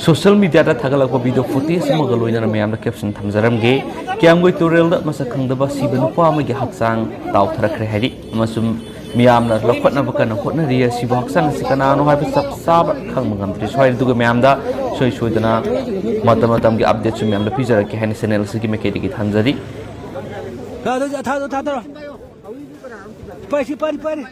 Social media थागलप video footage लोनना मैम कैप्शन थमजरमगे Kiyamgei turel masa khangdaba siba nupa amagi hakchang Toutharakle hari amasum miyamna lokhatnaba kana hotnari Ashiba Hakchang si kanano haiba sab khangma ngamdri swai duga miyamda soi soidana matamgi update su miyamda pijaraki haina channel sigi mekedi gi thanjari pari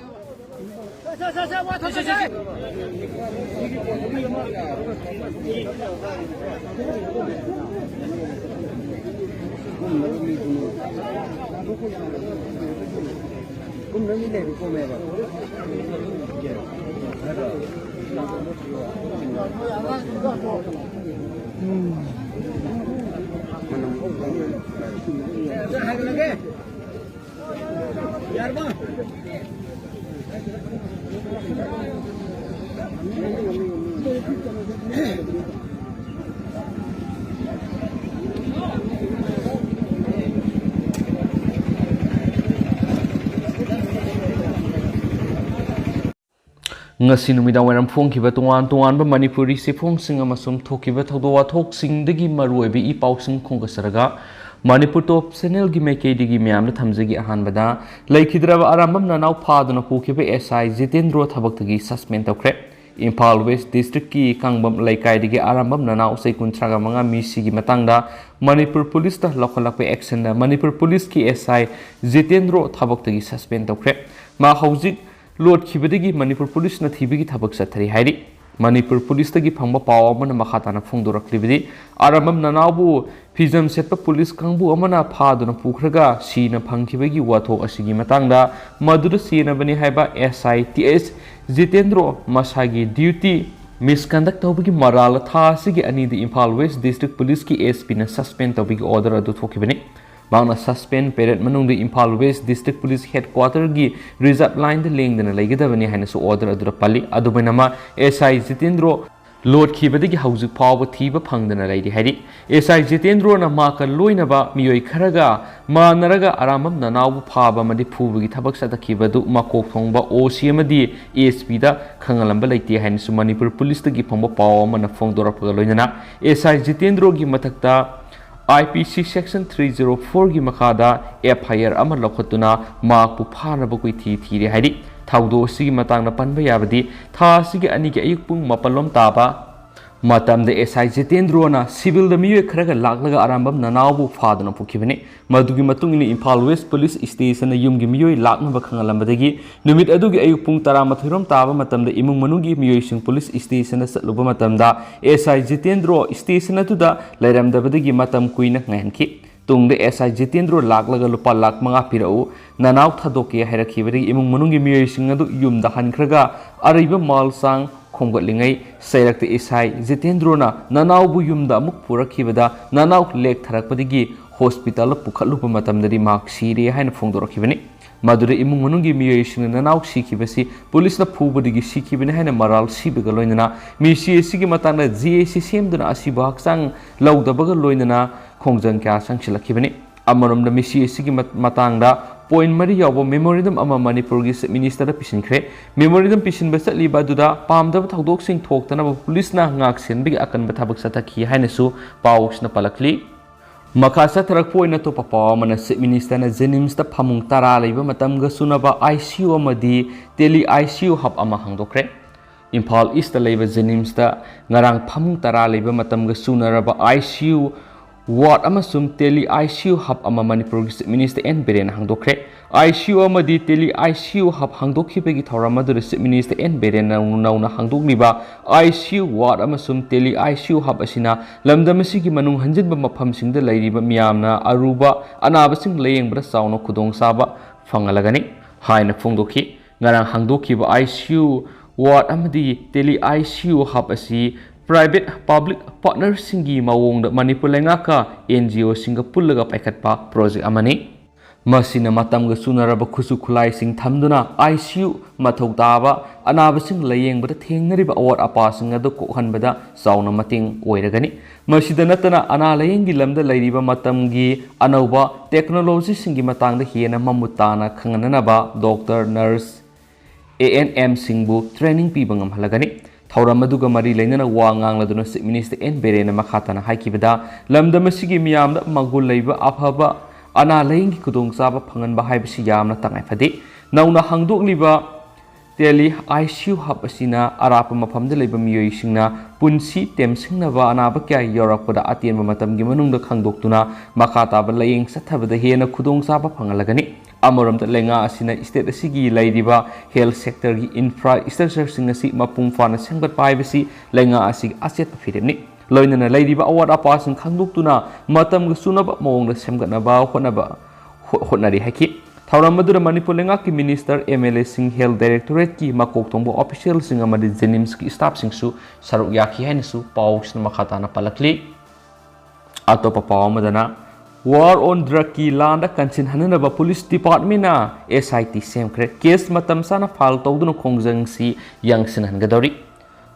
ngasi numidang waram phongkiba tongan ba Manipuri sifong amasum thokiba thawdo wathok singdagi maruibi I pausing khonggasaraga Manipur top channel gi mekedi myamna thamjagi ahanbada laikhidraba arambam nanao phaduna pukiba SI Jitendro thabaktagi suspend tawkre Imphal West District ki kangbam laikai arambam nanao sekuntraga manga misi gi matangda Manipur police ta lokhalakpe action da Manipur police ki SI Jitendro thabaktagi suspend tawkre ma hojik Lord Kibadigi Manipur Police na Thibigi Tabak Satari Hari Manipur Police tagi Pamba Power Mana Makatana Fungdoraklibidi Arambam Nanabu Pizam Setpa Police Kangbu Amana Paduna Pukraga Sina Pankibagi Wato Asigi Matanga Madura Sina Bani Haiba SITS Jitendro Masagi Duty Misconduct Tobigi Marala Thasigi Ani the Imphal West District Police ki SP na suspend Tobigi order adu thokibani Bangna suspend parent manung the Imphal West District Police Headquarter gi reserve line the leng dana laigidabani haina so order adura pali adubainama SI Jitendro Lord Kibadigi haujuk pawba thiba phangdana laidi hari SI Jitendro na ma ka loinaba miyoi kharaga ma naraga aramam nanau phaba madi phubagi thabak satakibadu makok thongba OC amadi ASP da khangalamba laiti haina su Manipur Police tagi phangba pawa mana phongdorapaga loinana SI Jitendro gi mathakta IPC Section 304 gi makada FIR ama lokhatuna mak pu phana ba koi thi hari thawdo sigi matangna panba yabadi tha sigi ani gi ayuk pung mapalom taba matam de SI Jitendro na civil da miye kharaga laklaga arambam nanau phaduna pukibane madugi matungini Imphal West Police Station na yumgi miye lakna ba khangalambadagi numit adugi ayuk pung 13 taba matam da imung manugi miye sing Police Station na satluba matam da SI Jitendro Station atuda lairamdabadagi matam kuina ngahanki tungde SI Jitendro laklaga lupa lak manga pirau nanau thadoke hairakibadi imung manugi miye sing adu yumda hankhraga ariba malsang khomgatlingai sairakte SI Jitendro na nanau bu yumda amuk purakibada nanau lek tharakpadigi hospital pukhatlupa matamdari mak sire haina phongdorakibani madure imung manungi miyoi sing nanau sikibasi police na phubadigi sikibani haina maral sibiga loinana misi sigi matangna GAC semduna Ashiba Hakchang laudabaga loinana khongjang kya sangsilakibani amaramda misi sigi matangda point mari yawo memorandum ama Manipur gi minister da pisinkhre memorandum pisin ba satli ba duda pamdab thawdok sing thoktana police na ngak sen bi akan ba thabak satakhi haina su paus na palakli makasa tharak point to papa mana minister na jenims ta phamung tara leiba matam ga sunaba ICU amadi tele ICU hub ama hangdokre Imphal East ta leiba jenims ta ngarang phamung tara leiba matam ga sunaraba ICU Ward amasum tele ICU hub ama Manipur minister N Biren hangdokre ICU amadi tele ICU hub hangdokhibagi thawramadure minister N Biren nauna hangdokliba ICU ward amasum tele ICU hub asina lamdamasigi manung hanjinba maphamsingda lairiba miyamna aruba anabasing layengbra sauna khudong saba fangalagani haina phongdokhi ngarang hangdokhiba ICU ward amadi tele ICU hub asi private public partners singi mawong da Manipur lengaka NGO singa pullaga paikatpa project amani masina matam ga sunaraba khusu khulai sing thamduna ICU mathau taba anaba sing layeng bada thengnariba award apa sing adu kokhanbada sauna mating oiragani masida natana ana layeng gi lamda lairiba matam gi anauba technology singi matangda hiena mamutana khanganana ba doctor nurse ANM singbu training pibangam halagani ꯊꯧꯔꯝ ꯑꯗꯨꯒ ꯃꯔꯤ ꯂꯩꯅꯅ ꯋꯥ ꯉꯥꯡꯂꯗꯨꯅ chief minister N ꯕꯤꯔꯦꯟꯅ ꯃꯈꯥ ꯇꯥꯅ ꯍꯥꯏꯈꯤꯕꯗ ꯂꯝꯗꯝ ꯑꯁꯤꯒꯤ ꯃꯤꯌꯥꯝꯗ ꯃꯒꯨꯟ ꯂꯩꯕ ꯑꯐꯕ ꯑꯅꯥ ꯂꯥꯌꯦꯡꯒꯤ ꯈꯨꯗꯣꯡꯆꯥꯕ ꯐꯪꯍꯟꯕ ꯍꯥꯏꯕꯁꯤ ꯌꯥꯝꯅ ꯇꯉꯥꯏꯐꯗꯦ ꯅꯧꯅ ꯍꯥꯡꯗꯣꯛꯂꯤꯕ ꯇꯦꯂꯤ ICU ꯍꯕ ꯑꯁꯤꯅ ꯑꯔꯥꯞꯄ ꯃꯐꯝꯗ ꯂꯩꯕ ꯃꯤꯑꯣꯏꯁꯤꯡꯅ ꯄꯨꯟꯁꯤ ꯇꯦꯝꯁꯤꯡꯅꯕ ꯑꯅꯥꯕ ꯀꯌꯥ ꯌꯧꯔꯛꯄꯗ ꯑꯇꯦꯟꯕ ꯃꯇꯝꯒꯤ ꯃꯅꯨꯡꯗ ꯈꯪꯗꯣꯛꯇꯨꯅ ꯃꯈꯥ ꯇꯥꯕ ꯂꯥꯌꯦꯡ ꯆꯠꯊꯕꯗ ꯍꯦꯟꯅ ꯈꯨꯗꯣꯡꯆꯥꯕ ꯐꯪꯍꯜꯂꯒꯅꯤ ꯑꯃꯔꯣꯝꯗ ꯂꯩꯉꯥꯛ ꯑꯁꯤꯅ ꯁ꯭ꯇꯦꯠ ꯑꯁꯤꯒꯤ ꯂꯩꯔꯤꯕ ꯍꯦꯜꯊ ꯁꯦꯛꯇꯔꯒꯤ ꯏꯟꯐ꯭ꯔꯥꯁ꯭ꯇ꯭ꯔꯛꯆꯔꯁꯤꯡ ꯑꯁꯤ ꯃꯄꯨꯡ ꯐꯥꯅ ꯁꯦꯝꯒꯠꯄ ꯍꯥꯏꯕꯁꯤ ꯂꯩꯉꯥꯛ ꯑꯁꯤꯒꯤ ꯑꯆꯦꯠꯄ ꯐꯤꯔꯦꯞꯅꯤ ꯂꯣꯏꯅꯅ ꯂꯩꯔꯤꯕ ꯑꯋꯥꯠ ꯑꯄꯥꯁꯤꯡ ꯈꯪꯗꯣꯛꯇꯨꯅ ꯃꯇꯝꯒ ꯆꯨꯅꯕ ꯃꯑꯣꯡꯗ ꯁꯦꯝꯒꯠꯅꯕ ꯍꯣꯠꯅꯔꯤ ꯍꯥꯏꯈꯤ ꯊꯧꯔꯝ ꯑꯗꯨꯗ ꯃꯅꯤꯄꯨꯔ ꯂꯩꯉꯥꯛꯀꯤ ꯃꯤꯅꯤꯁꯇꯔ MLAꯁꯤꯡ ꯍꯦꯜꯊ ꯗꯥꯏꯔꯦꯛꯇꯣꯔꯦꯠꯀꯤ ꯃꯀꯣꯛ ꯊꯣꯡꯕ ꯑꯣꯐꯤꯁꯤꯌꯦꯜꯁꯤꯡ ꯑꯃꯗꯤ ꯖꯦꯅꯤꯝꯁꯀꯤ ꯁ꯭ꯇꯥꯐꯁꯤꯡꯁꯨ ꯁꯔꯨꯛ ꯌꯥꯈꯤ ꯍꯥꯏꯅꯁꯨ ꯄꯥꯎꯁꯤꯅ ꯃꯈꯥ ꯇꯥꯅ ꯄꯜꯂꯛꯂꯤ ꯑꯇꯣꯞꯄ ꯄꯥꯎ ꯑꯃꯗꯅ ꯋꯥꯔ ꯑꯣꯟ ꯗ꯭ꯔꯒꯀꯤ ꯂꯥꯟꯗ ꯀꯟꯁꯤꯟꯍꯟꯅꯅꯕ ꯄꯨꯂꯤꯁ ꯗꯤꯄꯥꯔꯠꯃꯦꯟꯠꯅ SIT ꯁꯦꯝꯈ꯭ꯔꯦ ꯀꯦꯁ ꯃꯇꯝ ꯆꯥꯅ ꯐꯥꯏꯜ ꯇꯧꯗꯨꯅ ꯈꯣꯡꯖꯪꯁꯤ ꯌꯥꯡꯁꯤꯟꯍꯟꯒꯗꯧꯔꯤ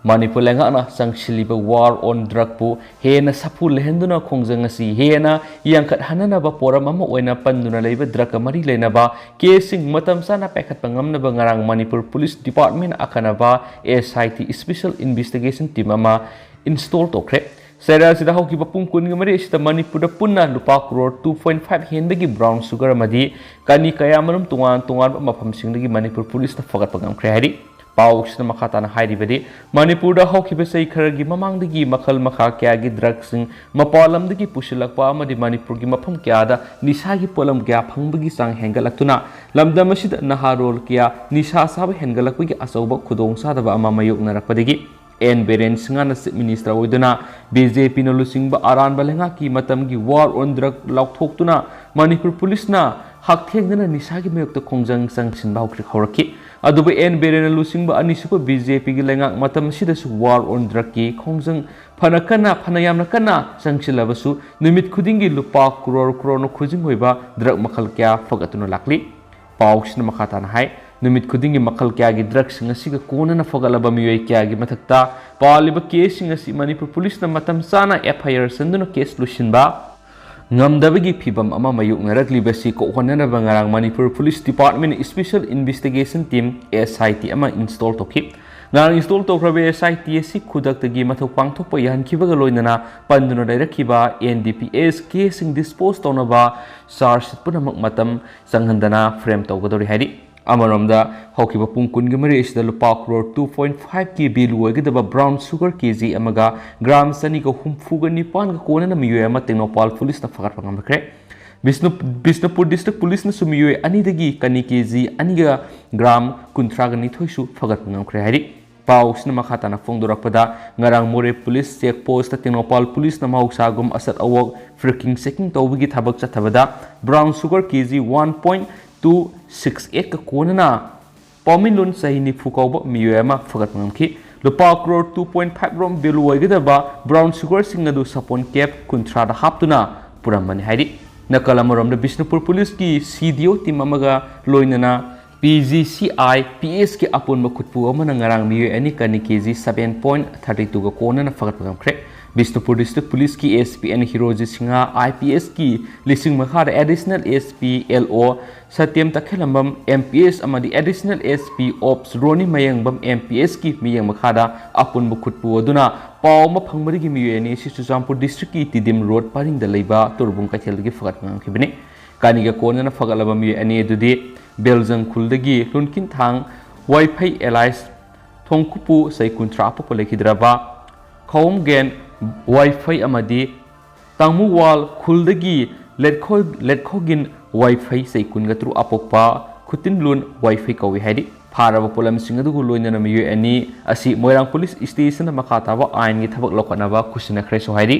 ꯃꯅꯤꯄꯨꯔ ꯂꯩꯉꯥꯛꯅ ꯆꯪꯁꯤꯜꯂꯤꯕ ꯋꯥꯔ ꯑꯣꯟ ꯗ꯭ꯔꯒꯄꯨ ꯍꯦꯟꯅ ꯁꯥꯐꯨ ꯂꯩꯍꯟꯗꯨꯅ ꯈꯣꯡꯖꯪ ꯑꯁꯤ ꯍꯦꯟꯅ ꯌꯥꯡꯈꯠꯍꯟꯅꯅꯕ ꯄꯣꯔꯝ ꯑꯃ ꯑꯣꯏꯅ ꯄꯟꯗꯨꯅ ꯂꯩꯕ ꯗ꯭ꯔꯒꯀ ꯃꯔꯤ ꯂꯩꯅꯕ ꯀꯦꯁꯁꯤꯡ ꯃꯇꯝ ꯆꯥꯅ ꯄꯥꯏꯈꯠꯄ ꯉꯝꯅꯕ ꯉꯔꯥꯡ ꯃꯅꯤꯄꯨꯔ ꯄꯨꯂꯤꯁ ꯗꯤꯄꯥꯔꯠꯃꯦꯟꯠꯅ ꯑꯈꯟꯅꯕ SIT ꯁ꯭ꯄꯦꯁꯦꯜ ꯏꯟꯚꯦꯁꯇꯤꯒꯦꯁꯟ ꯇꯤꯝ ꯑꯃ ꯏꯟꯁꯇꯣꯜ ꯇꯧꯈ꯭ꯔꯦ ꯆꯩꯔꯥꯛ ꯑꯁꯤꯗ ꯍꯧꯈꯤꯕ ꯄꯨꯡ 14 ꯑꯁꯤꯗ ꯃꯅꯤꯄꯨꯔꯗ ꯄꯨꯟꯅ ꯂꯨꯄꯥ ꯀ꯭ꯔꯣꯔ 2.5 ꯍꯦꯟꯕꯒꯤ ꯕ꯭ꯔꯥꯎꯟ ꯁꯨꯒꯔ ꯑꯃꯗꯤ ꯀꯅꯤ ꯀꯌꯥꯃꯔꯨꯝ ꯇꯣꯉꯥꯟ ꯇꯣꯉꯥꯟꯕ ꯃꯐꯝꯁꯤꯡꯗꯒꯤ ꯃꯅꯤꯄꯨꯔ ꯄꯨꯂꯤꯁꯅ ꯐꯒꯠꯄ ꯉꯝꯈ꯭ꯔꯦ ꯍꯥꯏꯔꯤ ꯄꯥꯎꯁꯤꯅ ꯃꯈꯥ ꯇꯥꯅ ꯍꯥꯏꯔꯤꯕꯗꯤ ꯃꯅꯤꯄꯨꯔꯗ ꯍꯧꯈꯤꯕ ꯆꯍꯤ ꯈꯔꯒꯤ ꯃꯃꯥꯡꯗꯒꯤ ꯃꯈꯜ ꯃꯈꯥ ꯀꯌꯥꯒꯤ ꯗ꯭ꯔꯒꯁꯤꯡ ꯃꯄꯥꯟ ꯂꯝꯗꯒꯤ ꯄꯨꯁꯤꯜꯂꯛꯄ ꯑꯃꯗꯤ ꯃꯅꯤꯄꯨꯔꯒꯤ ꯃꯐꯝ ꯀꯌꯥꯗ ꯅꯤꯁꯥꯒꯤ ꯄꯣꯠꯂꯝ ꯀꯌꯥ ꯐꯪꯕꯒꯤ ꯆꯥꯡ ꯍꯦꯟꯒꯠꯂꯛꯇꯨꯅ ꯂꯝꯗꯝ ꯑꯁꯤꯗ ꯅꯍꯥꯔꯣꯜ ꯀꯌꯥ ꯅꯤꯁꯥ ꯆꯥꯕ ꯍꯦꯟꯒꯠꯂꯛꯄꯒꯤ ꯑꯆꯧꯕ ꯈꯨꯗꯣꯡꯆꯥꯗꯕ ꯑꯃ ꯃꯥꯌꯣꯛꯅꯔꯛꯄꯗꯒꯤ N. Biren ꯁꯤꯡꯍꯥꯅ ꯆꯤꯞ ꯃꯤꯅꯤꯁꯇꯔ ꯑꯣꯏꯗꯨꯅ BJPꯅ ꯂꯨꯆꯤꯡꯕ ꯑꯔꯥꯟꯕ ꯂꯩꯉꯥꯛꯀꯤ ꯃꯇꯝꯒꯤ ꯋꯥꯔ ꯑꯣꯟ ꯗ꯭ꯔꯒ ꯂꯥꯎꯊꯣꯛꯇꯨꯅ ꯃꯅꯤꯄꯨꯔ ꯄꯨꯂꯤꯁꯅ ꯍꯛꯊꯦꯡꯅꯅ ꯅꯤꯁꯥꯒꯤ ꯃꯥꯌꯣꯛꯇ ꯈꯣꯡꯖꯪ ꯆꯪꯁꯤꯟꯕ ꯍꯧꯔꯛꯈꯤ ꯑꯗꯨꯕꯨ N. Birenꯅ ꯂꯨꯆꯤꯡꯕ ꯑꯅꯤꯁꯨꯕ BJPꯒꯤ ꯂꯩꯉꯥꯛ ꯃꯇꯝ ꯑꯁꯤꯗꯁꯨ ꯋꯥꯔ ꯑꯣꯟ ꯗ꯭ꯔꯒꯀꯤ ꯈꯣꯡꯖꯪ ꯐꯅ ꯌꯥꯝꯅ ꯀꯟꯅ ꯆꯪꯁꯤꯜꯂꯕꯁꯨ ꯅꯨꯃꯤꯠ ꯈꯨꯗꯤꯡꯒꯤ ꯂꯨꯄꯥ ꯀ꯭ꯔꯣꯔꯅ ꯈꯨꯖꯤꯡ ꯑꯣꯏꯕ ꯗ꯭ꯔꯒ ꯃꯈꯜ ꯀꯌꯥ ꯐꯒꯠꯇꯨꯅ ꯂꯥꯛꯂꯤ ꯄꯥꯎꯁꯤꯅ ꯃꯈꯥ ꯇꯥꯅ ꯍꯥꯏ ꯅꯨꯃꯤꯠ ꯈꯨꯗꯤꯡꯒꯤ ꯃꯈꯜ ꯀꯌꯥꯒꯤ ꯗ꯭ꯔꯒꯁꯤꯡ ꯑꯁꯤꯒ ꯀꯣꯟꯅꯅ ꯐꯒꯠꯂꯕ ꯃꯤꯑꯣꯏ ꯀꯌꯥꯒꯤ ꯃꯊꯛꯇ ꯄꯥꯜꯂꯤꯕ ꯀꯦꯁꯁꯤꯡ ꯑꯁꯤ ꯃꯅꯤꯄꯨꯔ ꯄꯨꯂꯤꯁꯅ ꯃꯇꯝ ꯆꯥꯅ FIR ꯆꯟꯗꯨꯅ ꯀꯦꯁ ꯂꯣꯏꯁꯤꯟꯕ ꯉꯝꯗꯕꯒꯤ ꯐꯤꯚꯝ ꯑꯃ ꯃꯥꯌꯣꯛꯅꯔꯛꯂꯤꯕꯁꯤ ꯀꯣꯛꯍꯟꯅꯅꯕ ꯉꯔꯥꯡ ꯃꯅꯤꯄꯨꯔ ꯄꯨꯂꯤꯁ ꯗꯤꯄꯥꯔꯠꯃꯦꯟꯠꯅ ꯁ꯭ꯄꯦꯁꯦꯜ ꯏꯟꯚꯦꯁꯇꯤꯒꯦꯁꯟ ꯇꯤꯝ SIT ꯑꯃ ꯏꯟꯁꯇꯣꯜ ꯇꯧꯈꯤ ꯉꯔꯥꯡ ꯏꯟꯁꯇꯣꯜ ꯇꯧꯈ꯭ꯔꯕ SIT ꯑꯁꯤ ꯈꯨꯗꯛꯇꯒꯤ ꯃꯊꯧ ꯄꯥꯡꯊꯣꯛꯄ ꯌꯥꯍꯟꯈꯤꯕꯒ ꯂꯣꯏꯅꯅ ꯄꯟꯗꯨꯅ ꯂꯩꯔꯛꯈꯤꯕ NDPS ꯀꯦꯁꯁꯤꯡ ꯗꯤꯁꯄꯣꯖ ꯇꯧꯅꯕ ꯆꯥꯔꯖ ꯄꯨꯝꯅꯃꯛ ꯃꯇꯝ ꯆꯪꯍꯟꯗꯅ ꯐ꯭ꯔꯦꯝ ꯇꯧꯒꯗꯧꯔꯤ ꯍꯥꯏꯔꯤ ꯑꯃꯔꯣꯝꯗ ꯍꯧꯈꯤꯕ ꯄꯨꯡ 14 ꯑꯁꯤꯗ ꯂꯨꯄꯥ ꯀ꯭ꯔꯣꯔ 2.5ꯀꯤ ꯚꯦꯂꯨ ꯑꯣꯏꯒꯗꯕ ꯕ꯭ꯔꯥꯎꯟ ꯁꯨꯒꯔ KG ꯑꯃꯒ ꯒ꯭ꯔꯥꯝ 269ꯒ ꯀꯣꯟꯅꯅ ꯃꯤꯑꯣꯏ ꯑꯃ ꯇꯦꯡꯅꯧꯄꯥꯜ ꯄꯨꯂꯤꯁꯅ ꯐꯒꯠꯄ ꯉꯝꯈ꯭ꯔꯦ ꯕꯤꯁꯅꯨꯄꯨꯔ ꯗꯤꯁꯇ꯭ꯔꯤꯛ ꯄꯨꯂꯤꯁꯅꯁꯨ ꯃꯤꯑꯣꯏ ꯑꯅꯤꯗꯒꯤ ꯀꯅꯤ KG 2ꯒ ꯒ꯭ꯔꯥꯝ 32ꯁꯨ ꯐꯒꯠꯄ ꯉꯝꯈ꯭ꯔꯦ ꯍꯥꯏꯔꯤ ꯄꯥꯎꯁꯤꯅ ꯃꯈꯥ ꯇꯥꯅ ꯐꯣꯡꯗꯣꯔꯛꯄꯗ ꯉꯔꯥꯡ ꯃꯣꯔꯦ ꯄꯨꯂꯤꯁ ꯆꯦꯛ ꯄꯣꯁꯇ ꯇꯦꯡꯅꯧꯄꯥꯜ ꯄꯨꯂꯤꯁꯅ ꯃꯍꯧꯁꯥꯒꯨꯝ ꯑꯆꯠ ꯑꯋꯣꯛ ꯐ꯭ꯔꯤꯀꯤꯡ ꯆꯦꯀꯤꯡ ꯇꯧꯕꯒꯤ ꯊꯕꯛ ꯆꯠꯊꯕꯗ ꯕ꯭ꯔꯥꯎꯟ ꯁꯨꯒꯔ KG 1.268ꯒ ꯀꯣꯟꯅꯅ ꯄꯥꯎꯃꯤꯟꯂꯣꯟ ꯆꯍꯤ 90 ꯀꯧꯕ ꯃꯤꯑꯣꯏ ꯑꯃ ꯐꯒꯠꯄ ꯉꯝꯈꯤ ꯂꯨꯄꯥ ꯀ꯭ꯔꯣꯔ 2.5 ꯔꯣꯝ ꯚꯦꯂꯨ ꯑꯣꯏꯒꯗꯕ ꯕ꯭ꯔꯥꯎꯟ ꯁꯨꯒꯔꯁꯤꯡ ꯑꯗꯨ ꯁꯥꯄꯣꯟ ꯀꯦꯞ 30ꯗ ꯍꯥꯞꯇꯨꯅ ꯄꯨꯔꯝꯕꯅꯤ ꯍꯥꯏꯔꯤ ꯅꯥꯀꯜ ꯑꯃꯔꯣꯝꯗ ꯕꯤꯁꯅꯨꯄꯨꯔ ꯄꯨꯂꯤꯁꯀꯤ CDO ꯇꯤꯝ ꯑꯃꯒ ꯂꯣꯏꯅꯅ PGCI PSꯀꯤ ꯑꯄꯨꯟꯕ ꯈꯨꯠꯄꯨ ꯑꯃꯅꯉꯔꯥꯡ ꯃꯤꯑꯣꯏ ꯑꯅꯤ ꯀꯅꯤ KG 7.32ꯒ ꯀꯣꯟꯅꯅ ꯐꯒꯠꯄ ꯉꯝꯈ꯭रे ꯕꯤꯁꯅꯨꯄꯨꯔ ꯗꯤꯁꯇ꯭ꯔꯤꯛ ꯄꯨꯂꯤꯁꯀꯤ SP N ꯍꯤꯔꯣꯖꯤ ꯁꯤꯡꯍ IPSꯀꯤ ꯂꯤꯁꯤꯡ ꯃꯈꯥꯗ ꯑꯦꯗꯤꯁꯅꯦꯜ SP LO ꯁꯇ꯭ꯌꯝ ꯇꯈꯦꯂꯝꯕꯝ MPS ꯑꯃꯗꯤ ꯑꯦꯗꯤꯁꯅꯦꯜ SP OPS ꯔꯣꯅꯤ ꯃꯌꯦꯡꯕꯝ MPSꯀꯤ ꯃꯤꯠꯌꯦꯡ ꯃꯈꯥꯗ ꯑꯄꯨꯟꯕ ꯈꯨꯠꯄꯨ ꯑꯗꯨꯅ ꯄꯥꯎ ꯑꯃ ꯐꯪꯕꯗꯒꯤ ꯃꯤꯑꯣꯏ ꯑꯅꯤ ꯑꯁꯤ ꯆꯨꯔꯆꯥꯟꯄꯨꯔ ꯗꯤꯁꯇ꯭ꯔꯤꯛꯀꯤ ꯇꯤꯗꯤꯝ ꯔꯣꯗ ꯄꯔꯤꯡꯗ ꯂꯩꯕ ꯇꯨꯔꯕꯨꯡ ꯀꯩꯊꯦꯜꯗꯒꯤ ꯐꯒꯠꯄ ꯉꯝꯈꯤꯕꯅꯤ ꯀꯥꯅꯤꯒ ꯀꯣꯟꯅꯅ ꯐꯒꯠꯂꯕ ꯃꯤꯑꯣꯏ ꯑꯅꯤ ꯑꯗꯨꯗꯤ ꯕꯦꯜꯖꯪ ꯈꯨꯜꯗꯒꯤ ꯂꯨꯟꯀꯤꯟꯊꯥꯡ ꯋꯥꯏꯐꯩ ꯑꯦꯂꯥꯏꯁ ꯊꯣꯡꯀꯨꯄꯨ ꯆꯍꯤ 30 ꯑꯄꯣꯛꯄ ꯂꯩꯈꯤꯗ꯭ꯔꯕ ꯈꯧꯝꯒꯦꯟ ꯋꯥꯏꯐꯩ ꯑꯃꯗꯤ ꯇꯥꯡꯃꯨꯋꯥꯜ ꯈꯨꯜꯗꯒꯤ ꯂꯦꯠꯈꯣꯒꯤꯟ ꯋꯥꯏꯐꯩ ꯆꯍꯤ 23 ꯑꯄꯣꯛꯄ ꯈꯨꯇꯤꯟꯂꯨꯟ ꯋꯥꯏꯐꯩ ꯀꯧꯏ ꯍꯥꯏꯔꯤ ꯐꯥꯔꯕ ꯄꯣꯠꯂꯝꯁꯤꯡ ꯑꯗꯨꯒ ꯂꯣꯏꯅꯅ ꯃꯤꯑꯣꯏ ꯑꯅꯤ ꯑꯁꯤ ꯃꯣꯏꯔꯥꯡ ꯄꯨꯂꯤꯁ ꯁ꯭ꯇꯦꯁꯟꯗ ꯃꯈꯥ ꯇꯥꯕ ꯑꯥꯏꯟꯒꯤ ꯊꯕꯛ ꯂꯧꯈꯠꯅꯕ ꯈꯨꯠꯁꯤꯟꯅꯈ꯭ꯔꯦꯁꯨ ꯍꯥꯏꯔꯤ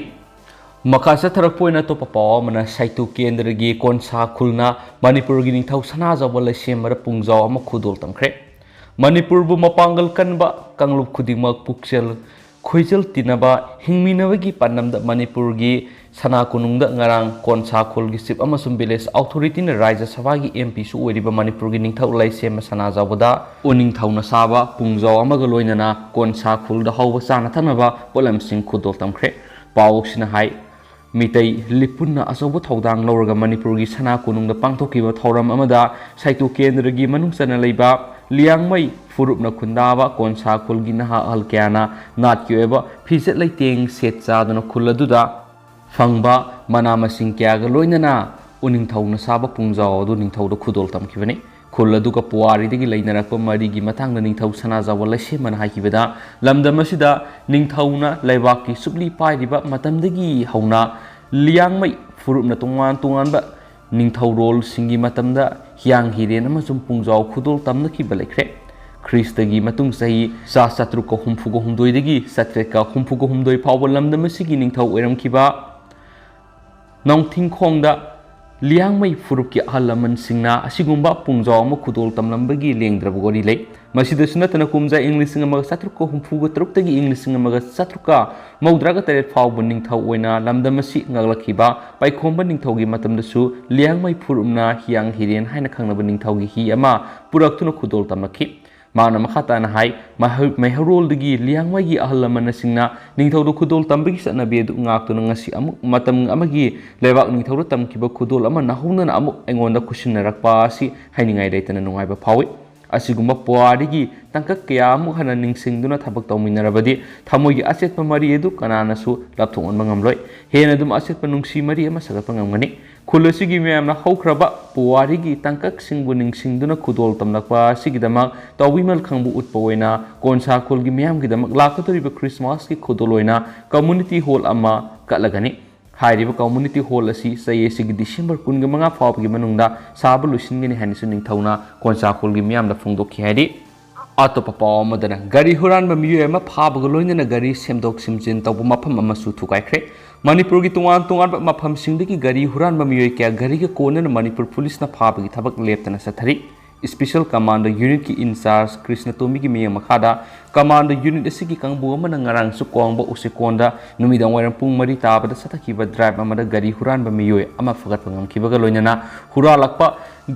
ꯃꯈꯥ ꯆꯠꯊꯔꯛꯄ ꯑꯣꯏꯅ ꯑꯇꯣꯞꯄ ꯄꯥꯎ ꯑꯃꯅ ꯁꯩꯇꯨ ꯀꯦꯟꯗ꯭ꯔꯒꯤ ꯀꯣꯟꯁꯥ ꯈꯨꯜꯅ ꯃꯅꯤꯄꯨꯔꯒꯤ ꯅꯤꯡꯊꯧ ꯁꯅꯥꯖꯥꯎꯕ ꯂꯩꯁꯦꯝꯕꯗ ꯄꯨꯡꯖꯥꯎ ꯑꯃ ꯈꯨꯗꯣꯜ ꯇꯝꯈ꯭ꯔꯦ ꯃꯅꯤꯄꯨꯔꯕꯨ ꯃꯄꯥꯡꯒꯜ ꯀꯟꯕ ꯀꯥꯡꯂꯨꯞ ꯈꯨꯗꯤꯡꯃꯛ ꯄꯨꯛꯆꯦꯜ ꯈꯣꯏꯖꯜ ꯇꯤꯟꯅꯕ ꯍꯤꯡꯃꯤꯟꯅꯕꯒꯤ ꯄꯥꯟꯗꯝꯗ ꯃꯅꯤꯄꯨꯔꯒꯤ ꯁꯅꯥ ꯀꯣꯅꯨꯡꯗ ꯉꯔꯥꯡ ꯀꯣꯟꯁꯥ ꯈꯨꯜꯒꯤ ꯆꯤꯞ ꯑꯃꯁꯨꯡ ꯚꯤꯂꯦꯖ ꯑꯣꯊꯣꯔꯤꯇꯤꯅ ꯔꯥꯖ꯭ꯌ ꯁꯚꯥꯒꯤ MP ꯁꯨ ꯑꯣꯏꯔꯤꯕ ꯃꯅꯤꯄꯨꯔꯒꯤ ꯅꯤꯡꯊꯧ ꯂꯩꯁꯦꯝꯕ ꯁꯅꯥꯖꯥꯎꯕꯗ ꯎꯅꯤꯡꯊꯧꯅ ꯁꯥꯕ ꯄꯨꯡꯖꯥꯎ ꯑꯃꯒ ꯂꯣꯏꯅꯅ ꯀꯣꯟꯁꯥ ꯈꯨꯜꯗ ꯍꯧꯕ ꯆꯥꯅ ꯊꯛꯅꯕ ꯄꯣꯠꯂꯝꯁꯤꯡ ꯈꯨꯗꯣꯜ ꯇꯝꯈ꯭ꯔꯦ ꯄꯥꯎꯁꯤꯅ ꯍꯥꯏ ꯃꯤꯇꯩ ꯂꯤꯄꯨꯟꯅ ꯑꯆꯧꯕ ꯊꯧꯗꯥꯡ ꯂꯧꯔꯒ ꯃꯅꯤꯄꯨꯔꯒꯤ ꯁꯅꯥ ꯀꯣꯅꯨꯡꯗ ꯄꯥꯡꯊꯣꯛꯈꯤꯕ ꯊꯧꯔꯝ ꯑꯃꯗ ꯁꯩꯇꯨ ꯀꯦꯟꯗ꯭ꯔꯒꯤ ꯃꯅꯨꯡ ꯆꯟꯅ ꯂꯩꯕ Liangmai furupna khundaba konsa khulgi naha ahal kyana nat kyoeba phizet leiteng set chaduna khuladuda fangba mana masing kyaga loinana uningthau na saba pungjao adu ningthau da khudol tamkhibani khuladu ka puari digi leinarakpa mari gi mathang na ningthau sana jawa lase man haikibada lamdam asida ningthau na leibak ki subli pairiba matam dagi hauna liangmai furupna tungan ba ningthau rol singi matamda hiang hiren amasum pungjao khudol tamna ki balekre Kristagi matung sahi sa satru ko humfu ko humdoi dagi satre ka humfu ko humdoi pawba lamdam asigi ningthau oiram kiba nongthing khongda liangmai furupki ahalaman singna asigumba pungjao ma khudol tamlambagi lengdrabgori lei masida sunatana kumja english nga maga satruko humfuga taruptagi english nga maga satruka maudraga tare fawbu ningthau oina lamdamasi ngaglakhiba paikhomba ningthaugi matamdasu liangmai furumna hiang hiren haina khangnaba ningthaugi hi ama puraktuna khudol tamlakhi mana makhatana hai maharol digi liangmai gi ahalaman singna ningthau do khudol tambagi sanabe du ngaktuna ngasi amuk matam amagi lebak ningthau do tamkiba khudol ama nahuna amuk engonda kusinarakpa si hainingai daitana nungaiba phawi asigumba puarigi tangkak kaya amuk hana ningsingduna thabak tawminarabadi thamogi asetpa mari edu kananasu lapthongan mangamloi hena dum asetpa nungsi mari ama sagatpa ngamgani khulosigi myamna haukraba puarigi tangkak singbu ningsingduna khudol tamlakpa sigidama tawbimal khangbu utpaoina konsa khulgi myamgidamak lakatoriba Christmas ki khudoloina community hall ama katlagani हाइरिबा community hall असी सयेसिगी December 15 फावगी मनुंगदा साबा लुसिनगनि हानिसु निंगथौना कोनसा खोलगी मियामदा फोंदोखि हाइरि अतोपा पाव अमदना गाड़ी हुरानबा मियोय अमा फाबगा लोइनना गाड़ी सेमदोक सिमजिन तौबा मफम अमसु थुकाइख्रे मणिपुर की तुंगान मफम सिंगदगी गाड़ी हुरानबा मियोय क्या गाड़ी के कोनना मणिपुर पुलिस ना फाबगी थबक लेप्तना सथरी स्पेशल कमांडो यूनिट की इंचार्ज कृष्ण तोमी की मियंग मखादा commando unit असिगी कांगबु Amna ngarang su kwangba usikonda numidang wairang pung mari tabada sathakiba drive amada gari huranba miyoy ama fagat pangamkibaga loinana huralakpa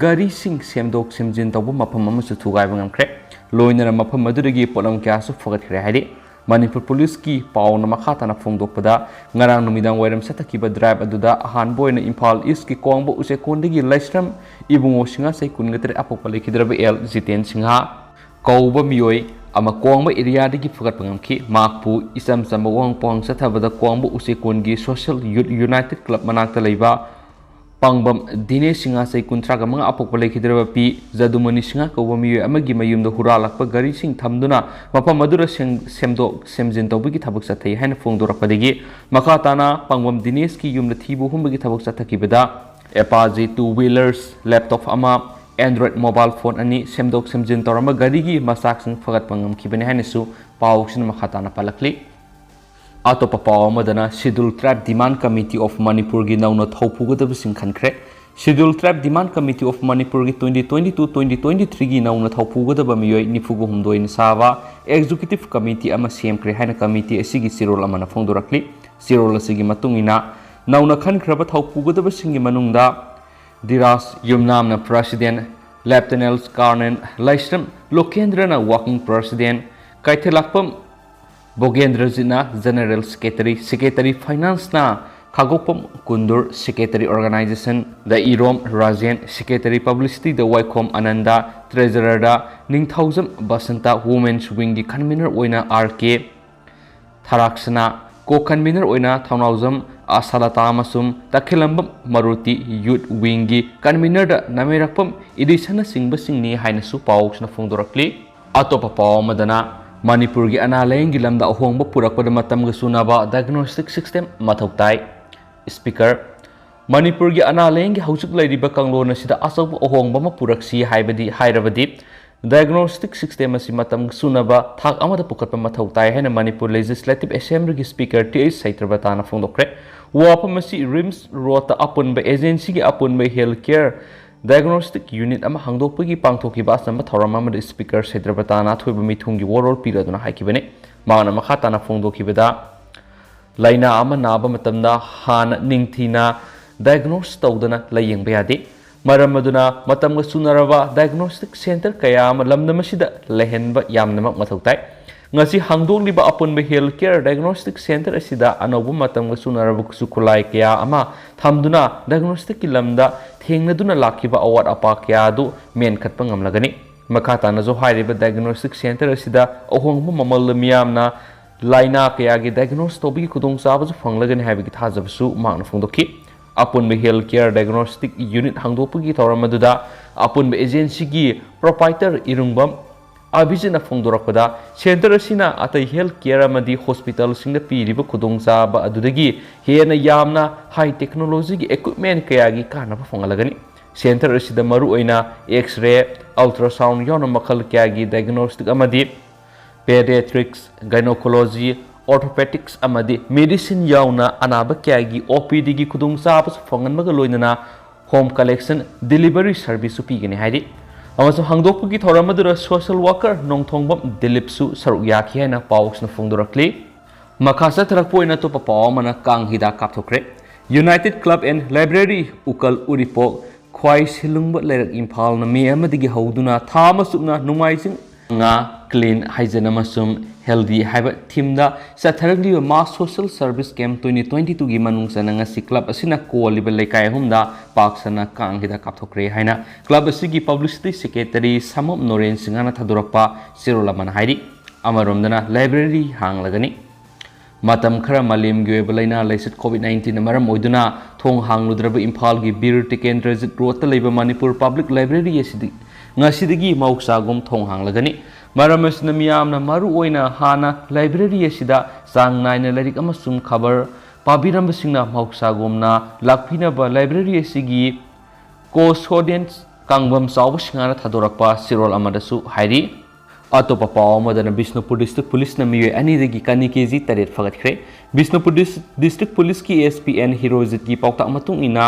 gari sing semdok semjin tawbu mafam amasu thugai bangamkre loinana mafam madurigi polam kya su fagat khre haidi Manipur Police ki pauna makhatana phongdokpada ngarang numidang wairam sathakiba drive aduda ahan boina Imphal East ki kwangba usekondagi laisram ibungo singa sai kungatre apokpa lekhidraba el jiten singha kauba miyoy ama kwangba area dagi fagat pangamki makpu isam samba wang pang sathabada kwangba usekongi Social Youth United Club manakta leiba Pangbam Dine Singa say kuntraga mga apokpa lekhidraba pi Zadumani Singa kauba miyoy amagi mayumda huralakpa gari sing thamduna mapam madura semdok semjin tawbigi thabak sathai haina phongdorakpadagi makhatana Pangbam Dinesh ki yumda thibu humbagi thabak sathakibada Apache 2-wheelers laptop ama Android mobile phone ani semdok semjin tawrama gari gi masak sing fagat pangamkibani haina su pawsin makhatana palakli Atopa paw madana Scheduled Tribe Demand Committee of Manipur gi nauna thaupugadaba sing khankre Scheduled Tribe Demand Committee of Manipur gi 2022-2023 gi nauna thaupugadaba miyoy nifugu humdoi ni saba Executive Committee ama semkre haina committee asigi sirol amana phongdorakli sirol asigi matungina nauna khankraba thaupugadaba singi manungda Diras Yumnamna President Lieutenant Colonel Laisram Lokendrana Working President Kaithelakpam Bogendra Zina General Secretary Finance na Khagopam Kundur Secretary Organization the Irom Rajan Secretary Publicity the Wapham Ananda Treasurer da Ningthausam Basanta Women's Wing the Convener oina RK Tharaksana Co-Convener oina Thaunauzam Asalata Masum Takhilambam Maruti Youth Wing gi Convener da Namerakpam Idisana Singba Singni haina su pawsna phongdorakli atopa paw madana Manipur gi analayeng gi lamda ahongba purakpada matamga sunaba diagnostic system mathau tai speaker Manipur gi analayeng gi hausuk lairiba kanglona sida asawba ahongba ma puraksi hairabadi diagnostic system asi matam sunaba thak amada pukatpa mathau tai haina Manipur Legislative Assembly gi speaker TH Saitrabatana phongdokre wapham asi rims rota apunba agency gi apunba healthcare Diagnostic unit ama hangdokpagi pangthokiba asamba thorama ma speaker Saitrabatana thoiba mithungi warol piraduna haikibane mana makhatana phongdokibada laina ama naba matamda hana ningthina diagnose tawdana layengba yade maramaduna matamga sunaraba diagnostic center kaya ama lamnamasida lehenba yamnama mathautai ngasi hangdokliba apunba healthcare diagnostic center asida anobu matamga sunaraba sukulai kaya ama thamduna diagnostic ki lamda thengnaduna lakhiba awat apa kya du men khatpa ngamlagani Makha tanazo hairiba diagnostic center asida ahongba mamal miyamna laina kayagi diagnose tobi kudong sabasu fanglagani haibigi thajabsu magna phongdoki apun be healthcare diagnostic unit hangdopugi thoramaduda apun be agency gi proprietor irungbam abijina phongdorakpada center asina atai healthcare amadi hospital singda piriba kudong saba adudagi hena yamna high technology gi equipment kayagi kanaba phongalagani center asida maru oina x-ray ultrasound yona makal kayagi diagnostic amadi pediatrics gynecology orthopedics amadi medicine yauna anaba kyagi OPD gi kudung sabas fongan maga loinana home collection delivery service pigani haidi amaso hangdokpu gi thoramadura social worker nongthongbam dilip su saruk yakhi haina paws na phongdorakli makhasa tharakpoina to papaw mana kang hida kapthokre United Club and Library ukal uripok khwai silungba lerak imphal na me amadigi hauduna thama supna numaising nga clean hygiene amasum healthy haiba thimda Toutharakle mass social service camp 2022 gi manungsana ngasi club asina koliba lekai humda paksana kanghida kapthokre haina club asigi publicity secretary samop noren singana thadurakpa sirolaman hairi amaromdana library hanglagani matam khara malim gi weblaina laisit covid-19 maram oiduna thong hangludraba imphal gi bir tiken transit road ta leiba manipur public library asidi ngasidagi mauksa-gum thong hanglagani maram asina miyamna maru oina hana library asida sang naina larik amasung khabar pabiramba singna mauksa-gumna lakpinaba library asigi co-students kangbam sawba singana thadorakpa sirol amadasu hairi atopa paw amadana Bishnupur district police na miye ani dagi kani kg taret fagatkhre Bishnupur district police ki SPN Hirojit ki pawta matung ina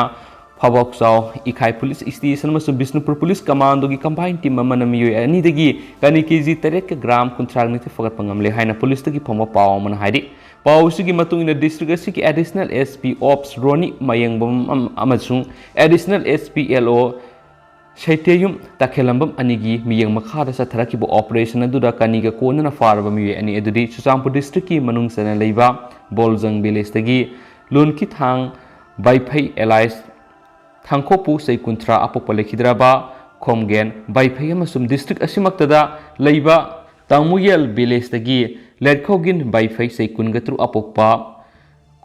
Phabok Saw Ikhai Police Station masu Bishnupur Police Commando gi combined team amana miyo ani dagi kani kg tarek gram kuntrang ni fagat pangamle haina police tagi phama paw man hairi paw sigi matung ina district asigi additional SP Ops Roni Mayengbam amasung additional SP LO Shaiteyum takhelambam anigi miyeng makhada sa tharakibo operation aduda kaniga konana farba miyo ani adudi Chuchampur district ki manung sana leiba Boljang village tagi lunki thang baiphai allies thangkopu sei kuntra apokpa lekhidraba khomgen baiphai amasum district asimaktada leiba tangmuyel village tagi lerkhogin baiphai sei kungatru apokpa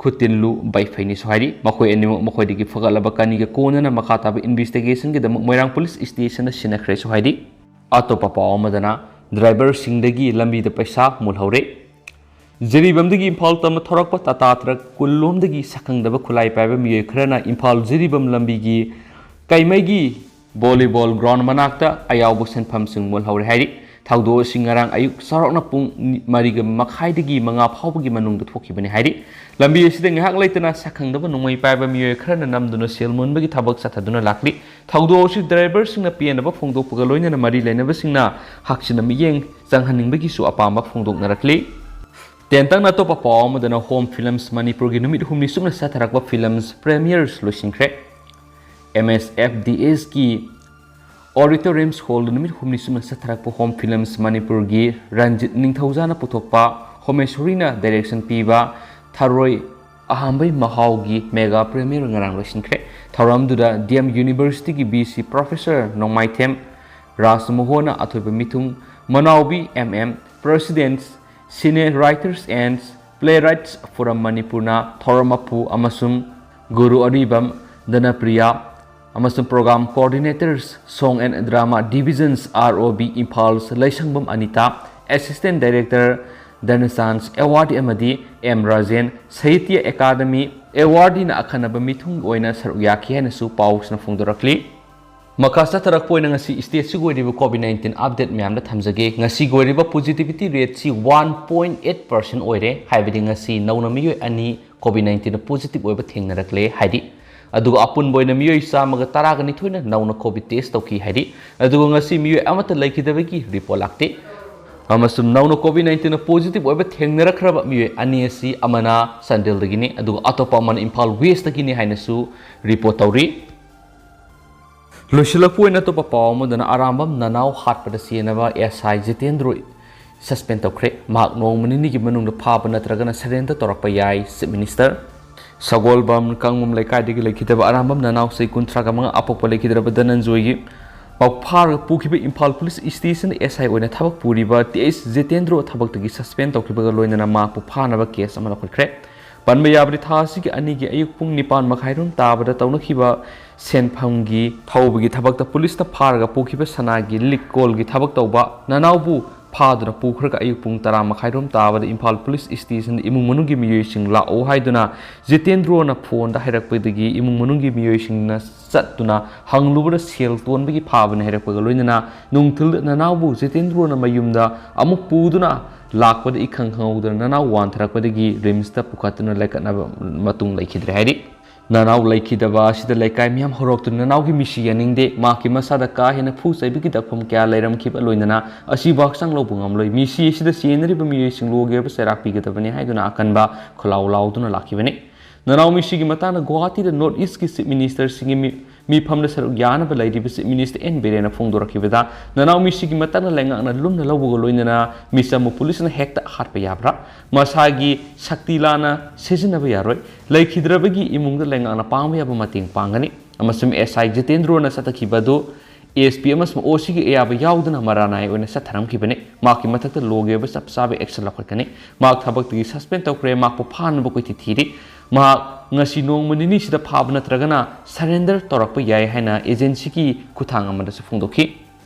khutinlu baiphai ni sohari makhoi animu makhoi digi fagalaba kaniga konana makhataba investigation gi dam moirang police station sinakre sohari atopa paw madana driver singdagi lambi da paisa mulhaure Jiribamdagi Imphal tam thorakpa tata truck kullomdagi sakangdaba khulai paiba miyoi khrana Imphal Jiribam lambigi kaimagi volleyball ground manakta ayawbo senpham sing mulhaure hairi thaudo singarang ayuk sarokna pung mariga makhaidagi manga phawbagi manungda thokibani hairi lambi asida ngahak leitana sakangdaba nungmai paiba miyoi khrana namduna selmunbagi thabak sathaduna lakli thaudo si driver singna pianaba phongdokpaga loinana mari leinaba singna hakchina miyeng changhaningbagi su apamba phongdoknarakli Tentang nato pa paw madana home films Manipur gi numit humni sumna satharakba films premieres loisinkre MSFDS ki auditoriums hall numit humni sumna satharakba home films Manipur gi Ranjit Ningthaujana puthokpa Homeshorina direction piba Tharoi ahambai mahau gi mega premiere ngarang loisinkre tharamduda DM University gi BC professor Nongmaithem Rasmohona athoiba mithung Manaubi MM presidents Senior Writers and Playwrights Forum Manipurna Thoramapu Amasum Guru Aribam Danapriya Amasum Program Coordinators Song and Drama Divisions ROB Impulse Laisangbam Anita Assistant Director Danasans Award Amadi M Rajen Sahitya Academy Award in Akhanaba Mithung Oina Sarugyaki and Su Paus na Phongdorakli Makasa tarakpoina ngasi state si goiriba COVID-19 update myamda thamjage ngasi goiriba positivity rate si 1.8% oire haibidi ngasi nauna miyoi ani COVID-19 positive oiba thengnarakle haidi aduga apun boina miyoi samaga taraga ni thoina nauna COVID test tawki haidi aduga ngasi miyoi amata laikidabagi report lakte amasum nauna COVID-19 positive oiba thengnarakhraba miyoi ani asi amana sandel dagini aduga atopa man Imphal West dagini hainasu report tawri Loshilakpuina to papaw madana arambam nanao hatpada sienaba SI Jitendro suspend tawkre mak nong manini gi manung da phaba natragana surrender torakpa yai Chief Minister Sagolbam kangmum laikai digi lekhitaba arambam nanao sei kuntraga manga apokpa lekhidraba Dananjoy gi ꯄꯥꯎꯐꯥꯔꯒ ꯄꯨꯈꯤꯕ Imphal police station SI ꯑꯣꯏꯅ ꯊꯕꯛ ꯄꯨꯔꯤꯕ TS ꯖꯤꯇꯦꯟꯗ꯭ꯔꯣ ꯊꯕꯛꯇꯒꯤ suspend ꯇꯧꯈꯤꯕꯒ ꯂꯣꯏꯅꯅ ꯃꯍꯥꯛꯄꯨ ꯐꯥꯅꯕ case ꯑꯃ ꯂꯧꯈꯠꯈ꯭ꯔꯦ ꯄꯟꯕ ꯌꯥꯕꯗꯤ ꯊꯥ ꯑꯁꯤꯒꯤ 2ꯒꯤ ꯑꯌꯨꯛ ꯄꯨꯡ 9:30 ꯇꯥꯕꯗ ꯇꯧꯅꯈꯤꯕ ꯁꯦꯟꯐꯝꯒꯤ ꯊꯧꯕꯒꯤ ꯊꯕꯛꯇ ꯄꯨꯂꯤꯁꯇ ꯐꯥꯔꯒ ꯄꯨꯈꯤꯕ ꯁꯅꯥꯒꯤ ꯂꯤꯛ ꯀꯣꯜꯒꯤ ꯊꯕꯛ ꯇꯧꯕ ꯅꯅꯥꯎꯕꯨ ꯐꯥꯗꯨꯅ ꯄꯨꯈ꯭ꯔꯒ ꯑꯌꯨꯛ ꯄꯨꯡ 10:30 ꯇꯥꯕꯗ ꯏꯝꯐꯥꯜ ꯄꯨꯂꯤꯁ ꯁ꯭ꯇꯦꯁꯟꯗ ꯏꯃꯨꯡ ꯃꯅꯨꯡꯒꯤ ꯃꯤꯑꯣꯏꯁꯤꯡ ꯂꯥꯛꯑꯣ ꯍꯥꯏꯗꯨꯅ ꯖꯤꯇꯦꯟꯗ꯭ꯔꯣꯅ ꯐꯣꯟꯗ ꯍꯥꯏꯔꯛꯄꯗꯒꯤ ꯏꯃꯨꯡ ꯃꯅꯨꯡꯒꯤ ꯃꯤꯑꯣꯏꯁꯤꯡꯅ ꯆꯠꯇꯨꯅ ꯍꯪꯂꯨꯕꯗ ꯁꯦꯜ ꯇꯣꯟꯕꯒꯤ ꯐꯥꯕꯅ ꯍꯥꯏꯔꯛꯄꯒ ꯂꯣꯏꯅꯅ ꯅꯨꯡꯊꯤꯜꯗ ꯅꯅꯥꯎꯕꯨ ꯖꯤꯇꯦꯟꯗ꯭ꯔꯣꯅ ꯃꯌꯨꯝꯗ ꯑꯃꯨꯛ ꯄꯨꯗꯨꯅ ꯂꯥꯛꯄꯗ ꯏꯈꯪ ꯈꯪꯍꯧꯗꯅ ꯅꯅꯥꯎ ꯋꯥꯟꯊꯔꯛꯄꯗꯒꯤ ꯔꯤꯝꯁꯇ ꯄꯨꯈꯠꯇꯨꯅ ꯂꯩꯈꯠꯅꯕ ꯃꯇꯨꯡ ꯂꯩꯈꯤꯗ꯭ꯔꯦ ꯍꯥꯏꯔꯤ ꯅꯅꯥꯎ ꯂꯩꯈꯤꯗꯕ ꯑꯁꯤꯗ ꯂꯩꯀꯥꯏ ꯃꯤꯌꯥꯝ ꯍꯧꯔꯛꯇꯨꯅ ꯅꯅꯥꯎꯒꯤ ꯃꯤꯁꯤ ꯌꯥꯅꯤꯡꯗꯦ ꯃꯍꯥꯛꯀꯤ ꯃꯁꯥꯗ ꯀꯥ ꯍꯦꯟꯅ ꯐꯨ ꯆꯩꯕꯒꯤ ꯗꯛꯐꯝ ꯀꯌꯥ ꯂꯩꯔꯝꯈꯤꯕ ꯂꯣꯏꯅꯅ ꯑꯁꯤꯕ ꯍꯛꯆꯥꯡ ꯂꯧꯕ ꯉꯝꯂꯣꯏ ꯃꯤꯁꯤ ꯑꯁꯤꯗ ꯆꯦꯟꯅꯔꯤꯕ ꯃꯤꯑꯣꯏꯁꯤꯡ ꯂꯣꯒꯤ ꯑꯣꯏꯕ ꯆꯩꯔꯥꯛ ꯄꯤꯒꯗꯕꯅꯤ ꯍꯥꯏꯗꯨꯅ ꯑꯀꯟꯕ ꯈꯨꯜꯂꯥꯎ ꯂꯥꯎꯗꯨꯅ ꯂꯥꯛꯈꯤꯕꯅꯤ ꯅꯅꯥꯎ ꯃꯤꯁꯤꯒꯤ ꯃꯇꯥꯡꯗ ꯒꯨꯋꯥꯍꯥꯇꯤꯗ ꯅꯣꯔꯠ ꯏꯁꯠꯀꯤ ꯆꯤꯞ ꯃꯤꯅꯤꯁꯇꯔꯁꯤꯡꯒꯤ ꯃꯤꯐꯝꯗ ꯁꯔꯨꯛ ꯌꯥꯅꯕ ꯂꯩꯔꯤꯕ ꯆꯤꯞ ꯃꯤꯅꯤꯁꯇꯔ ꯕꯤꯔꯦꯟꯅ ꯐꯣꯡꯗꯣꯔꯛꯈꯤꯕꯗ ꯅꯅꯥꯎ ꯃꯤꯁꯤꯒꯤ ꯃꯇꯥꯡꯗ ꯂꯩꯉꯥꯛꯅ ꯂꯨꯝꯅ ꯂꯧꯕꯒ ꯂꯣꯏꯅꯅ ꯃꯤꯆꯝꯕꯨ ꯄꯨꯂꯤꯁꯅ ꯍꯦꯛꯇ ꯍꯥꯠꯄ ꯌꯥꯕ꯭ꯔꯥ ꯃꯁꯥꯒꯤ ꯁꯛꯇꯤ ꯂꯥꯟꯅ ꯁꯤꯖꯤꯟꯅꯕ ꯌꯥꯔꯣꯏ ꯂꯩꯈꯤꯗ꯭ꯔꯕꯒꯤ ꯏꯃꯨꯡꯗ ꯂꯩꯉꯥꯛꯅ ꯄꯥꯡꯕ ꯌꯥꯕ ꯃꯇꯦꯡ ꯄꯥꯡꯒꯅꯤ ꯑꯃꯁꯨꯡ SI ꯖꯤꯇꯦꯟꯗ꯭ꯔꯣꯅ ꯆꯠꯊꯈꯤꯕꯗꯨ ASP ꯑꯃꯁꯨꯡ OCꯒꯤ ꯑꯌꯥꯕ ꯌꯥꯎꯗꯅ ꯃꯔꯥꯅꯥꯏ ꯑꯣꯏꯅ ꯆꯠꯊꯔꯝꯈꯤꯕꯅꯤ ꯃꯍꯥꯛꯀꯤ ꯃꯊꯛꯇ ꯂꯣꯒꯤ ꯑꯣꯏꯕ ꯆꯞ ꯆꯥꯕ ꯑꯦꯛꯁꯟ ꯂꯧꯈꯠꯀꯅꯤ ꯃꯍꯥꯛ ꯊꯕꯛꯇꯒꯤ ꯁꯁꯄꯦꯟ ꯇꯧꯈ꯭ꯔꯦ ꯃꯍꯥꯛꯄꯨ ꯐꯥꯅꯕ ꯀꯣꯏꯊꯤ ꯊꯤꯔꯤ ꯃꯍꯥꯛ ngasi nongma nini sida phaba natragana surrender torakpa yai haina agency ki kuthang amada se phongdokhi